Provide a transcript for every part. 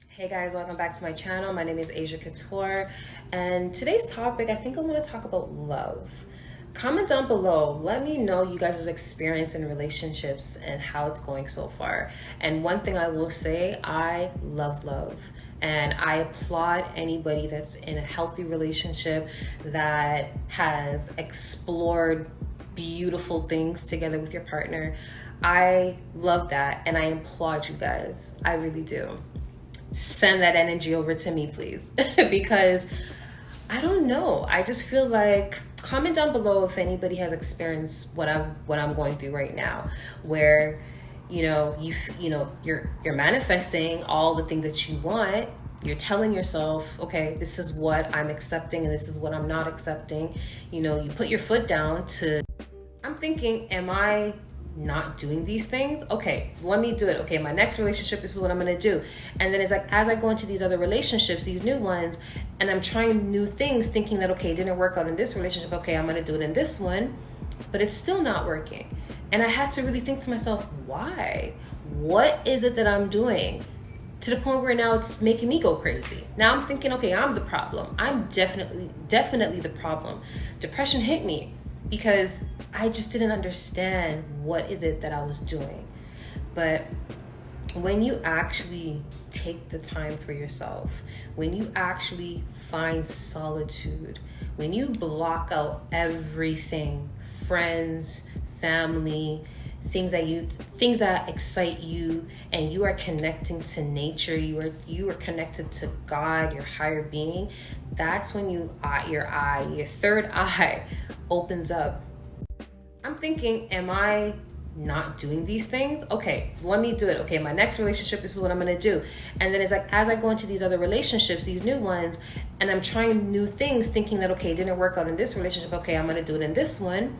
Hey guys, welcome back to my channel. My name is Asia Couture, and today's topic, I think I want to talk about love. Comment down below, let me know you guys' experience in relationships and how it's going so far. And one thing I will say, I love love. And I applaud anybody that's in a healthy relationship that has explored beautiful things together with your partner. I love that, and I applaud you guys. I really do. Send that energy over to me, please. Because I don't know, I just feel like, comment down below if anybody has experienced what I'm going through right now, where you're manifesting all the things that you want. You're telling yourself, okay, this is what I'm accepting and this is what I'm not accepting. You put your foot down to, I'm thinking, am I not doing these things? Okay, let me do it. Okay, my next relationship, this is what I'm gonna do. And then it's like, as I go into these other relationships, these new ones, and I'm trying new things, thinking that, okay, it didn't work out in this relationship, okay, I'm gonna do it in this one, but it's still not working. And I had to really think to myself, why? What is it that I'm doing? To the point where now it's making me go crazy. Now I'm thinking, okay, I'm the problem. I'm definitely the problem. Depression hit me because I just didn't understand what is it that I was doing. But when you actually take the time for yourself, when you actually find solitude, when you block out everything, friends, family, things that excite you, and you are connecting to nature, you are connected to God, your higher being, that's when your third eye opens up. I'm thinking, am I not doing these things? Okay, let me do it. Okay, my next relationship, this is what I'm gonna do. And then it's like, as I go into these other relationships, these new ones, and I'm trying new things, thinking that, okay, it didn't work out in this relationship, okay, I'm gonna do it in this one,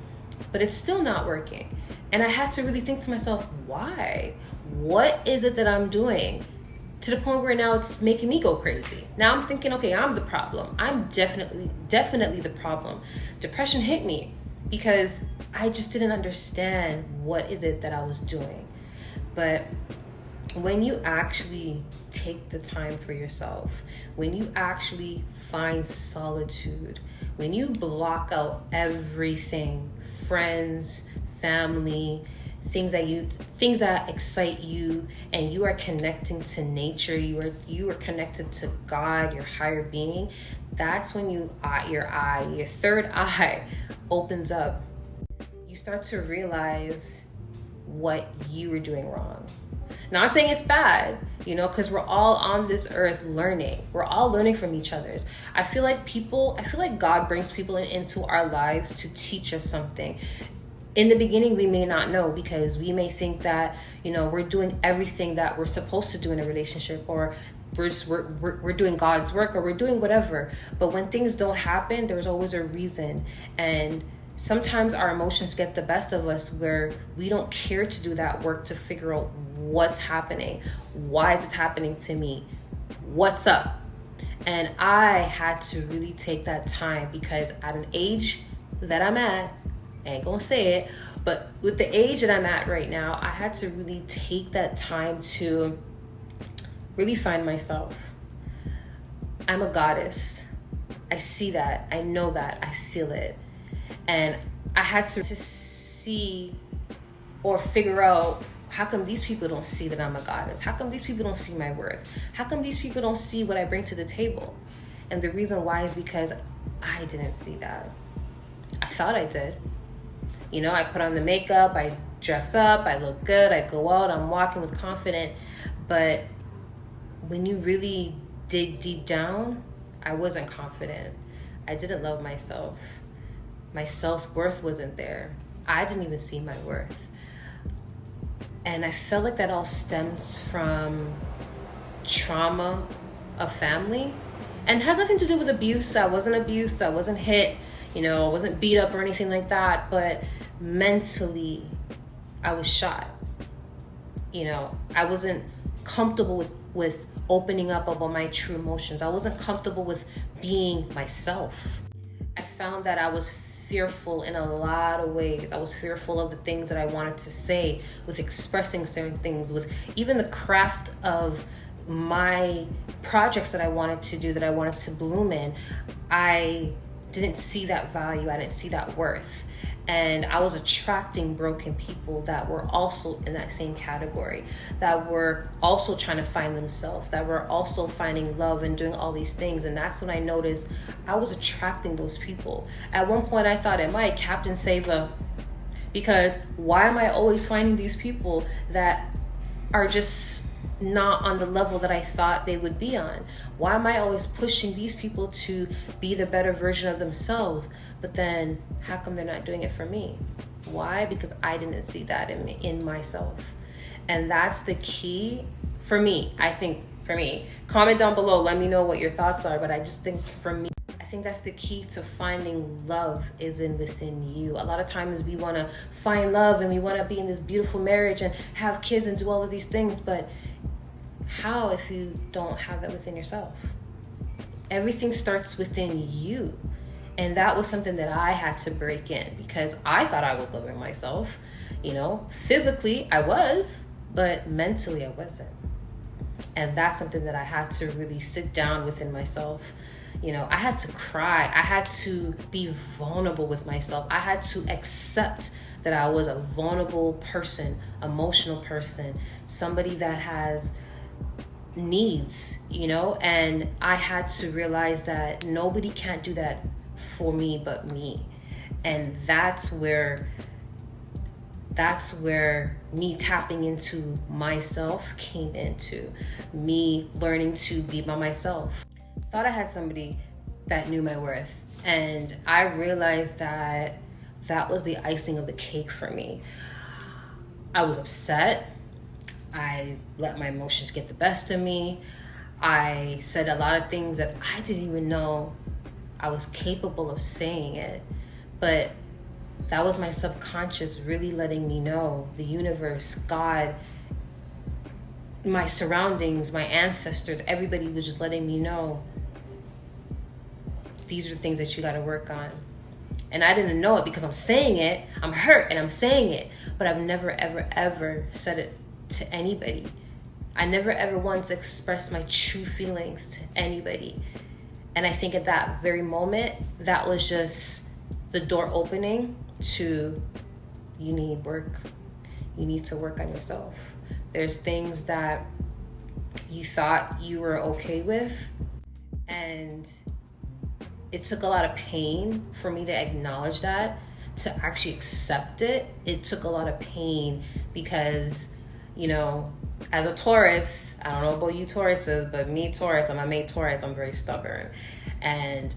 but it's still not working. And I had to really think to myself, why? What is it that I'm doing? To the point where now it's making me go crazy. Now I'm thinking, okay, I'm the problem. I'm definitely the problem. Depression hit me because I just didn't understand what is it that I was doing. But when you actually take the time for yourself, when you actually find solitude, when you block out everything, friends, family, things that excite you, and you are connecting to nature, you are connected to God, your higher being, that's when your third eye opens up. You start to realize what you were doing wrong. Not saying it's bad, because we're all on this earth learning. We're all learning from each other. I feel like God brings people into our lives to teach us something. In the beginning, we may not know, because we may think that, we're doing everything that we're supposed to do in a relationship, or we're doing God's work, or we're doing whatever. But when things don't happen, there's always a reason. And sometimes our emotions get the best of us, where we don't care to do that work to figure out what's happening. Why is it happening to me? What's up? And I had to really take that time, because at an age that I'm at, I ain't gonna say it, but with the age that I'm at right now, I had to really take that time to really find myself. I'm a goddess. I see that. I know that. I feel it. And I had to see or figure out, how come these people don't see that I'm a goddess? How come these people don't see my worth? How come these people don't see what I bring to the table? And the reason why is because I didn't see that. I thought I did. I put on the makeup, I dress up, I look good, I go out, I'm walking with confidence. But when you really dig deep down, I wasn't confident. I didn't love myself. My self-worth wasn't there. I didn't even see my worth. And I felt like that all stems from trauma of family, and has nothing to do with abuse. I wasn't abused, I wasn't hit, I wasn't beat up or anything like that, but mentally I was shot. I wasn't comfortable with opening up about my true emotions. I wasn't comfortable with being myself. I found that I was fearful in a lot of ways. I was fearful of the things that I wanted to say, with expressing certain things, with even the craft of my projects that I wanted to do, that I wanted to bloom in. I didn't see that value. I didn't see that worth. And I was attracting broken people that were also in that same category, that were also trying to find themselves, that were also finding love and doing all these things. And that's when I noticed I was attracting those people. At one point I thought, am I a Captain Sava? Because why am I always finding these people that are just not on the level that I thought they would be on? Why am I always pushing these people to be the better version of themselves? But then how come they're not doing it for me? Why? Because I didn't see that in myself. And that's the key for me. I think for me, comment down below, let me know what your thoughts are. But I just think for me, I think that's the key to finding love is within you. A lot of times we want to find love and we want to be in this beautiful marriage and have kids and do all of these things. But how if you don't have that within yourself? Everything starts within you. And that was something that I had to break in, because I thought I was loving myself. Physically I was, but mentally I wasn't. And that's something that I had to really sit down within myself. I had to cry. I had to be vulnerable with myself. I had to accept that I was a vulnerable person, emotional person, somebody that has needs, and I had to realize that nobody can't do that for me but me. And that's where me tapping into myself came into, me learning to be by myself. Thought I had somebody that knew my worth, and I realized that was the icing of the cake for me. I was upset. I let my emotions get the best of me. I said a lot of things that I didn't even know I was capable of saying it. But that was my subconscious really letting me know, the universe, God, my surroundings, my ancestors, everybody was just letting me know, these are the things that you got to work on. And I didn't know it because I'm saying it. I'm hurt and I'm saying it. But I've never, ever, ever said it to anybody. I never, ever once expressed my true feelings to anybody. And I think at that very moment, that was just the door opening to, you need work. You need to work on yourself. There's things that you thought you were okay with, and it took a lot of pain for me to acknowledge that, to actually accept it. It took a lot of pain because, as a Taurus, I don't know about you Tauruses, but me Taurus, I'm a May Taurus, I'm very stubborn. And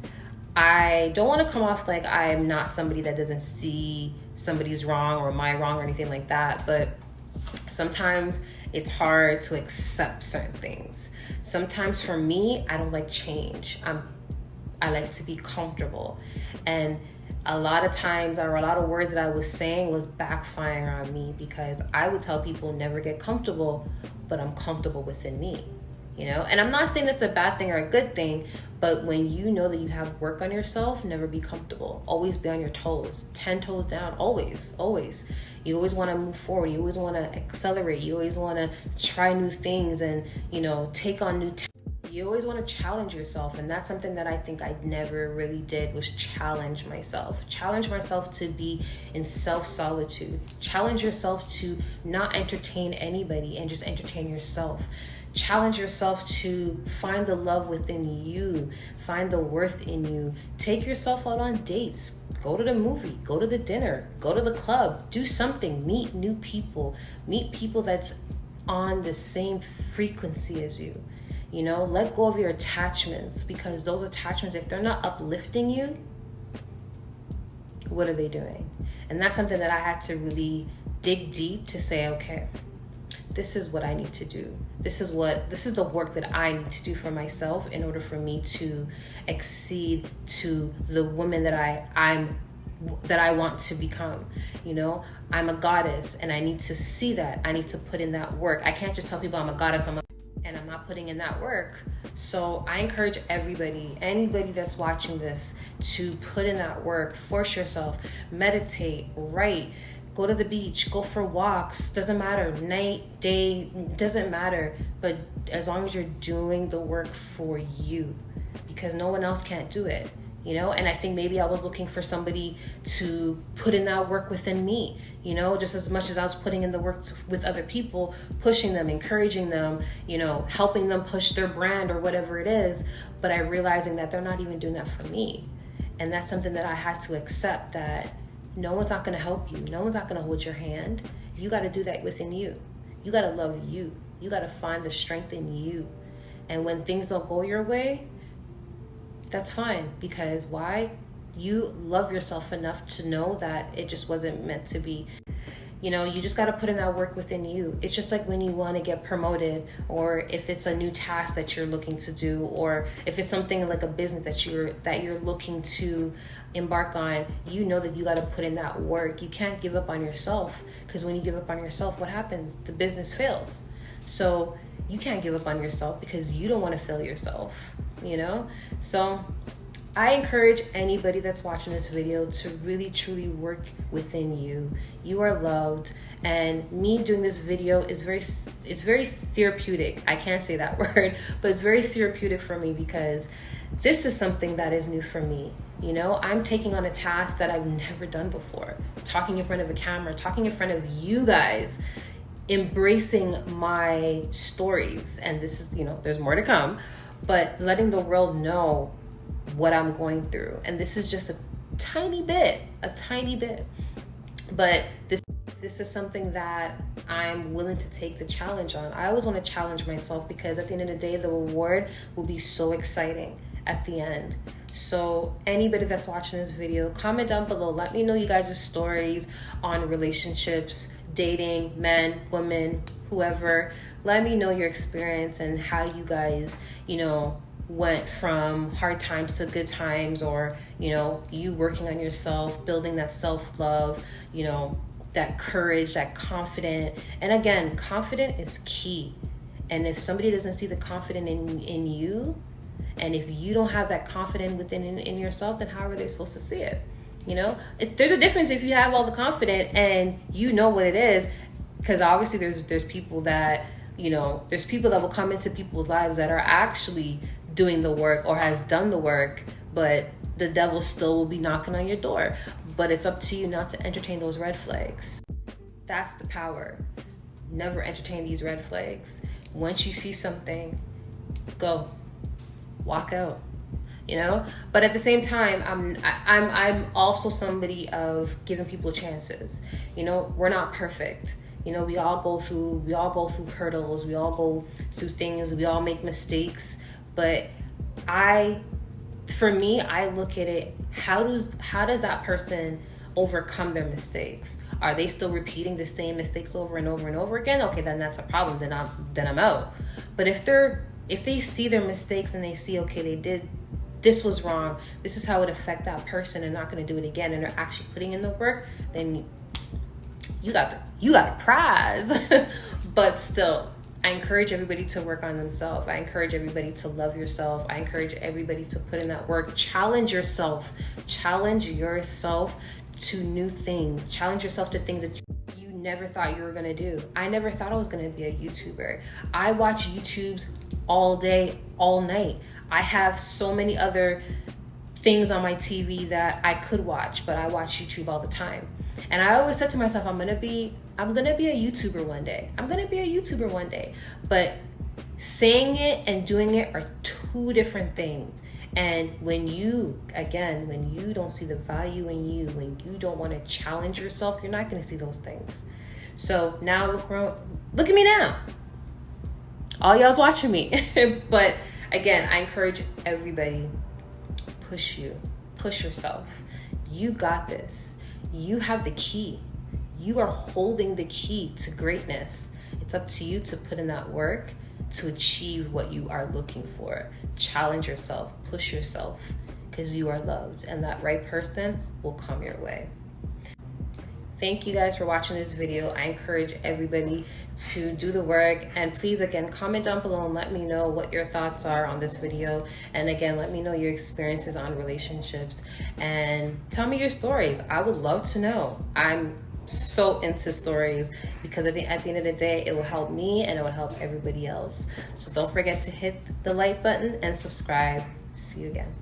I don't want to come off like I'm not somebody that doesn't see somebody's wrong or my wrong or anything like that. But sometimes it's hard to accept certain things. Sometimes for me, I don't like change. I like to be comfortable. And a lot of times, or a lot of words that I was saying was backfiring on me, because I would tell people never get comfortable, but I'm comfortable within me, And I'm not saying that's a bad thing or a good thing, but when you know that you have work on yourself, never be comfortable. Always be on your toes, 10 toes down, always, always. You always want to move forward. You always want to accelerate. You always want to try new things and, take on new You always want to challenge yourself. And that's something that I think I never really did, was challenge myself. Challenge myself to be in self-solitude. Challenge yourself to not entertain anybody and just entertain yourself. Challenge yourself to find the love within you. Find the worth in you. Take yourself out on dates. Go to the movie. Go to the dinner. Go to the club. Do something. Meet new people. Meet people that's on the same frequency as you. Let go of your attachments, because those attachments, if they're not uplifting you, what are they doing? And that's something that I had to really dig deep to say, okay, this is what I need to do. This is the work that I need to do for myself in order for me to exceed to the woman that I want to become. I'm a goddess, and I need to see that. I need to put in that work. I can't just tell people I'm a goddess. and I'm not putting in that work. So I encourage anybody that's watching this, to put in that work. Force yourself, meditate, write, go to the beach, go for walks, doesn't matter, night, day, doesn't matter. But as long as you're doing the work for you, because no one else can't do it. And I think maybe I was looking for somebody to put in that work within me, just as much as I was putting in the work with other people, pushing them, encouraging them, helping them push their brand or whatever it is. But I'm realizing that they're not even doing that for me. And that's something that I had to accept, that no one's not going to help you. No one's not going to hold your hand. You got to do that within you. You got to love you. You got to find the strength in you. And when things don't go your way, that's fine, because why? You love yourself enough to know that it just wasn't meant to be. You just got to put in that work within you. It's just like when you want to get promoted, or if it's a new task that you're looking to do, or if it's something like a business that you're looking to embark on, that you got to put in that work. You can't give up on yourself, because when you give up on yourself, what happens? The business fails. So you can't give up on yourself, because you don't want to fail yourself. So I encourage anybody that's watching this video to really truly work within you. You are loved, and me doing this video is very therapeutic. I can't say that word, but it's very therapeutic for me, because this is something that is new for me. I'm taking on a task that I've never done before, talking in front of a camera, talking in front of you guys, embracing my stories. And this is, there's more to come, but letting the world know what I'm going through. And this is just a tiny bit, but this is something that I'm willing to take the challenge on. I always want to challenge myself, because at the end of the day, the reward will be so exciting at the end. So anybody that's watching this video, comment down below. Let me know you guys' stories on relationships, dating, men, women, whoever. Let me know your experience and how you guys, went from hard times to good times, or, you working on yourself, building that self-love, that courage, that confident. And again, confident is key. And if somebody doesn't see the confident in you, and if you don't have that confidence within in yourself, then how are they supposed to see it? There's a difference if you have all the confidence and you know what it is, because obviously there's people that, there's people that will come into people's lives that are actually doing the work or has done the work, but the devil still will be knocking on your door. But it's up to you not to entertain those red flags. That's the power. Never entertain these red flags. Once you see something, go. Walk out. But at the same time, I'm also somebody of giving people chances. We're not perfect. We all go through hurdles, we all go through things, we all make mistakes. But for me, I look at it, how does that person overcome their mistakes? Are they still repeating the same mistakes over and over and over again? Okay, then that's a problem. Then I'm out. But if they see their mistakes and they see, okay, this was wrong, this is how it affect that person, and not going to do it again, and they're actually putting in the work, then you got a prize. But still, I encourage everybody to work on themselves. I encourage everybody to love yourself. I encourage everybody to put in that work. Challenge yourself to new things. Challenge yourself to things that you never thought you were going to do. I never thought I was going to be a YouTuber. I watch YouTubes all day, all night. I have so many other things on my TV that I could watch, but I watch YouTube all the time. And I always said to myself, I'm gonna be a YouTuber one day. I'm gonna be a YouTuber one day. But saying it and doing it are two different things. And when you don't see the value in you, when you don't want to challenge yourself, you're not gonna see those things. So now look at me now. All y'all's watching me. But again, I encourage everybody, push yourself. You got this. You have the key. You are holding the key to greatness. It's up to you to put in that work to achieve what you are looking for. Challenge yourself, push yourself, because you are loved, and that right person will come your way. Thank you guys for watching this video. I encourage everybody to do the work, and please again comment down below and let me know what your thoughts are on this video, and again let me know your experiences on relationships and tell me your stories. I would love to know. I'm so into stories because at the end of the day it will help me and it will help everybody else. So don't forget to hit the like button and subscribe. See you again.